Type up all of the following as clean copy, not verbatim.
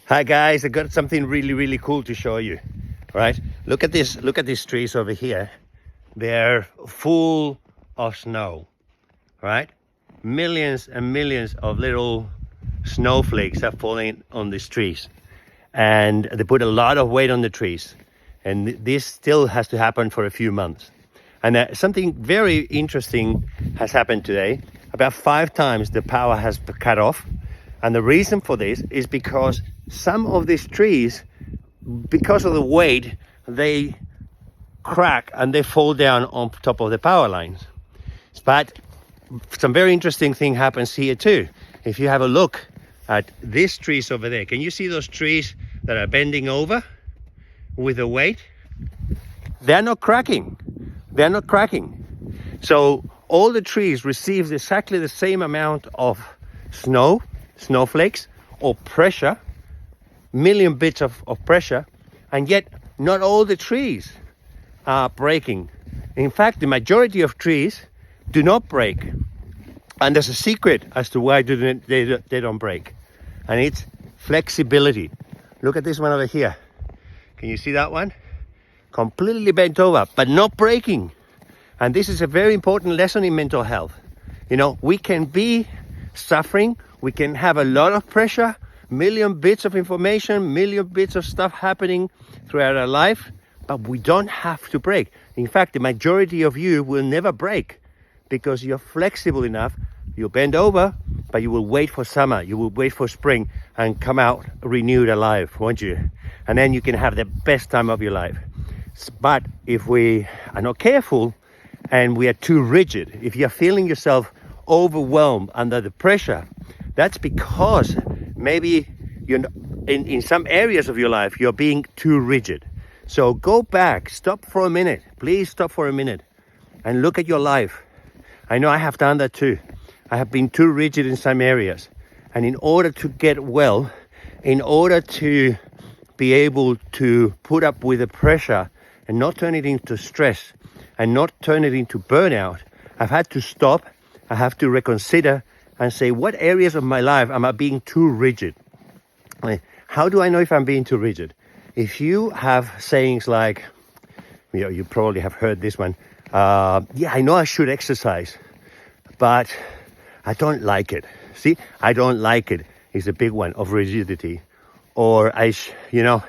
Hi guys, I got something really cool to show you. All right, look at these trees over here. They're full of snow, right? Millions and millions of little snowflakes are falling on these trees, and they put a lot of weight on the trees, and this still has to happen for a few months. And something very interesting has happened today. About 5 times the power has been cut off, and the reason for this is because some of these trees, because of the weight, they crack and they fall down on top of the power lines. But some very interesting thing happens here too. If you have a look at these trees over there, can you see those trees that are bending over with the weight? They're not cracking. They're not cracking. So all the trees receive exactly the same amount of snowflakes or pressure, million bits of pressure, and yet not all the trees are breaking. In fact, the majority of trees do not break. And there's a secret as to why they don't break. And it's flexibility. Look at this one over here. Can you see that one? Completely bent over, but not breaking. And this is a very important lesson in mental health. You know, we can be suffering, we can have a lot of pressure, million bits of information, million bits of stuff happening throughout our life, but we don't have to break. In fact, the majority of you will never break because you're flexible enough. You'll bend over, but you will wait for summer, you will wait for spring and come out renewed, alive, won't you? And then you can have the best time of your life. But if we are not careful and we are too rigid, if you're feeling yourself overwhelmed under the pressure, that's because maybe you're in some areas of your life you're being too rigid. So go back, stop for a minute, please stop for a minute and look at your life. I know I have done that too. I have been too rigid in some areas, and in order to get well, in order to be able to put up with the pressure and not turn it into stress and not turn it into burnout, I've had to stop. I have to reconsider and say, what areas of my life am I being too rigid? How do I know if I'm being too rigid? If you have sayings like, you probably have heard this one, yeah, I know I should exercise, but I don't like it. See, I don't like it is a big one of rigidity. Or I know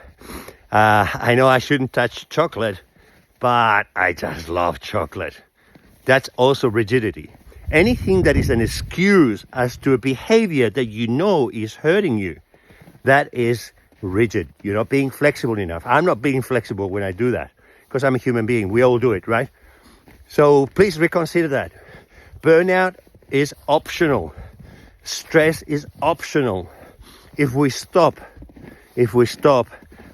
I shouldn't touch chocolate, but I just love chocolate. That's also rigidity. Anything that is an excuse as to a behavior that you know is hurting you, that is rigid. You're not being flexible enough. I'm not being flexible when I do that because I'm a human being. We all do it, right? So please reconsider that. Burnout is optional. Stress is optional. If we stop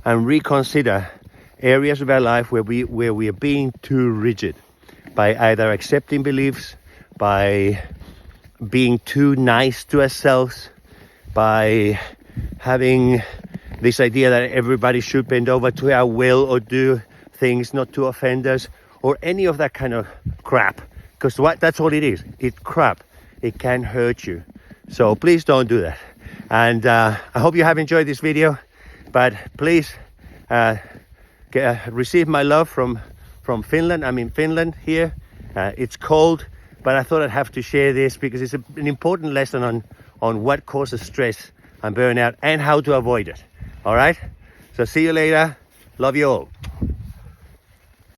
and reconsider areas of our life where we are being too rigid by either accepting beliefs, by being too nice to ourselves, by having this idea that everybody should bend over to our will or do things not to offend us, or any of that kind of crap, because that's all it is. It's crap. It can hurt you. So please don't do that. And I hope you have enjoyed this video, but please receive my love from Finland. I'm in Finland here. It's cold, but I thought I'd have to share this because it's an important lesson on what causes stress and burnout and how to avoid it. All right? So see you later. Love you all.